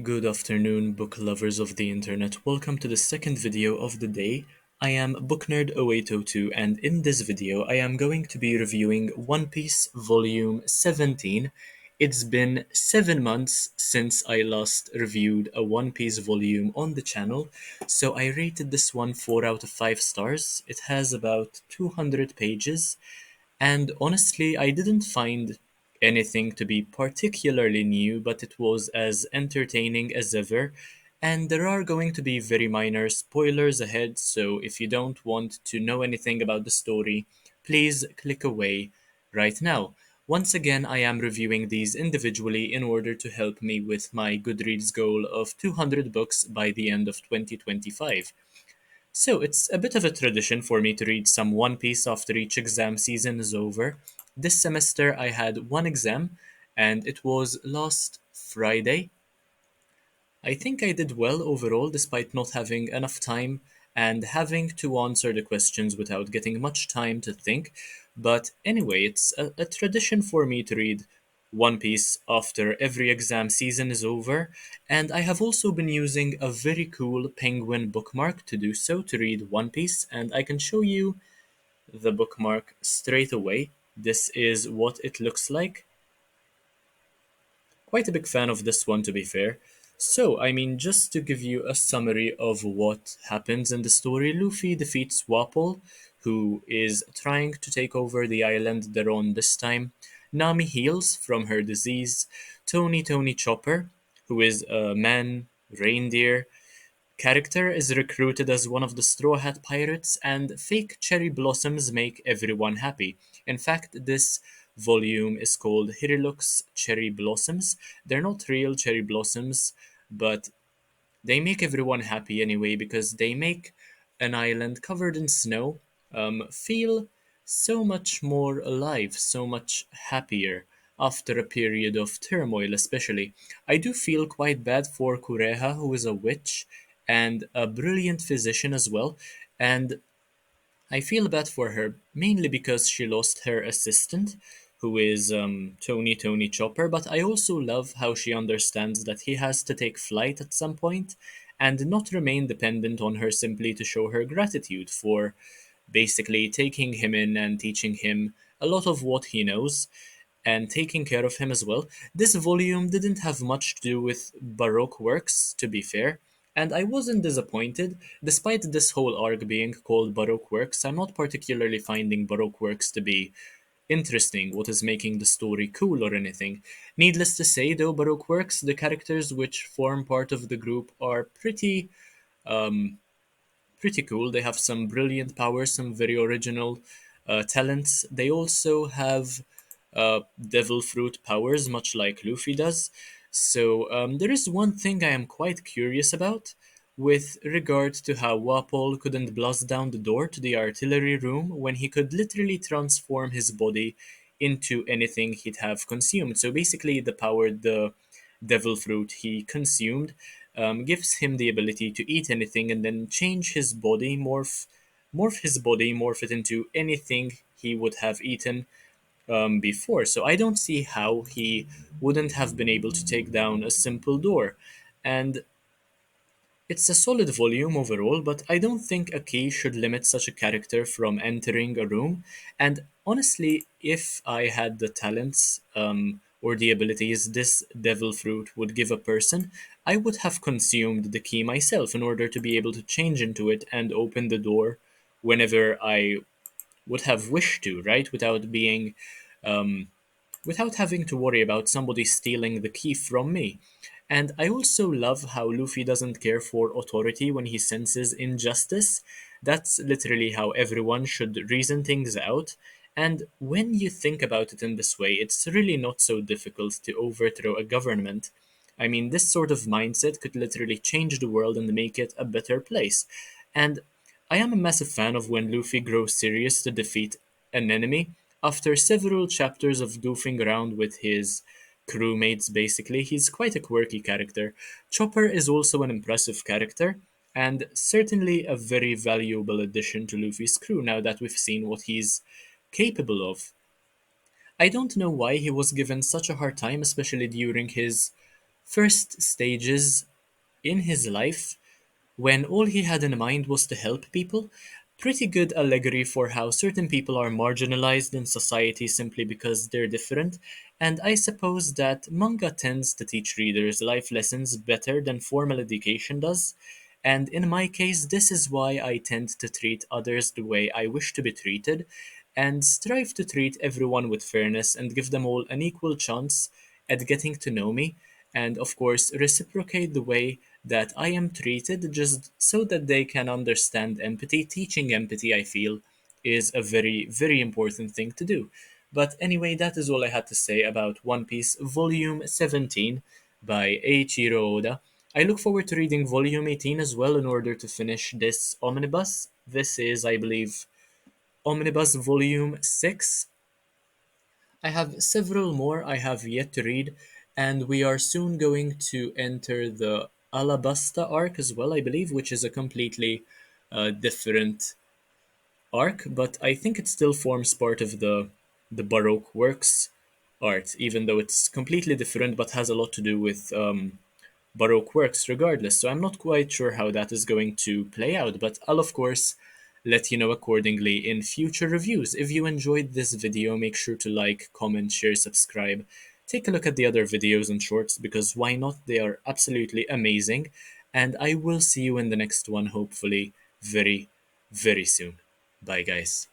Good afternoon, book lovers of the internet. Welcome to the second video of the day. I am BookNerd0802, and in this video, I am going to be reviewing One Piece Volume 17. It's been 7 months since I last reviewed a One Piece volume on the channel, so I rated this one 4 out of 5 stars. It has about 200 pages, and honestly, I didn't find anything to be particularly new, but it was as entertaining as ever. And there are going to be very minor spoilers ahead, so if you don't want to know anything about the story, please click away right now. Once again, I am reviewing these individually in order to help me with my Goodreads goal of 200 books by the end of 2025. So it's a bit of a tradition for me to read some One Piece after each exam season is over. This semester I had one exam, and it was last Friday. I think I did well overall despite not having enough time and having to answer the questions without getting much time to think. But anyway, it's a tradition for me to read One Piece after every exam season is over, and I have also been using a very cool penguin bookmark to do so to read One Piece, and I can show you the bookmark straight away. This is what it looks like. Quite a big fan of this one, to be fair. So, just to give you a summary of what happens in the story, Luffy defeats Wapol, who is trying to take over the island they're on this time. Nami heals from her disease. Tony Chopper, who is a man reindeer character, is recruited as one of the Straw Hat Pirates, and fake cherry blossoms make everyone happy. In fact, this volume is called Hiriluk's Cherry Blossoms. They're not real cherry blossoms, but they make everyone happy anyway because they make an island covered in snow feel so much more alive, so much happier after a period of turmoil, especially. I do feel quite bad for Kureha, who is a witch and a brilliant physician as well, and I feel bad for her mainly because she lost her assistant, who is Tony Chopper, but I also love how she understands that he has to take flight at some point and not remain dependent on her simply to show her gratitude for basically taking him in and teaching him a lot of what he knows and taking care of him as well. This volume didn't have much to do with Baroque works, to be fair, and I wasn't disappointed. Despite this whole arc being called Baroque works, I'm not particularly finding Baroque works to be interesting, what is making the story cool or anything. Needless to say, though, Baroque works, the characters which form part of the group are pretty cool. They have some brilliant powers, some very original talents. They also have devil fruit powers, much like Luffy does. So there is one thing I am quite curious about with regard to how Wapol couldn't blast down the door to the artillery room when he could literally transform his body into anything he'd have consumed. So basically, the power the devil fruit he consumed gives him the ability to eat anything and then change his body, morph it into anything he would have eaten before. So I don't see how he wouldn't have been able to take down a simple door. And it's a solid volume overall, but I don't think a key should limit such a character from entering a room. And honestly, if I had the talents or the abilities this devil fruit would give a person, I would have consumed the key myself in order to be able to change into it and open the door whenever I would have wished to, right? Um, without having to worry about somebody stealing the key from me. And I also love how Luffy doesn't care for authority when he senses injustice. That's literally how everyone should reason things out. And when you think about it in this way, it's really not so difficult to overthrow a government. This sort of mindset could literally change the world and make it a better place. And I am a massive fan of when Luffy grows serious to defeat an enemy. After several chapters of goofing around with his crewmates, basically, he's quite a quirky character. Chopper is also an impressive character, and certainly a very valuable addition to Luffy's crew now that we've seen what he's capable of. I don't know why he was given such a hard time, especially during his first stages in his life when all he had in mind was to help people. Pretty good allegory for how certain people are marginalized in society simply because they're different. And I suppose that manga tends to teach readers life lessons better than formal education does. And in my case, this is why I tend to treat others the way I wish to be treated, and strive to treat everyone with fairness and give them all an equal chance at getting to know me, and of course, reciprocate the way that I am treated just so that they can understand empathy. Teaching empathy, I feel, is a very, very important thing to do. But anyway, that is all I had to say about One Piece Volume 17 by Eiichiro Oda. I look forward to reading Volume 18 as well in order to finish this omnibus. This is, I believe, Omnibus Volume 6. I have several more I have yet to read, and we are soon going to enter the Alabasta arc as well, I believe, which is a completely different arc, but I think it still forms part of the Baroque works art, even though it's completely different but has a lot to do with Baroque works regardless. So I'm not quite sure how that is going to play out, but I'll of course let you know accordingly in future reviews. If you enjoyed this video, make sure to like, comment, share, subscribe. Take a look at the other videos and shorts because why not? They are absolutely amazing. And I will see you in the next one, hopefully very, very soon. Bye, guys.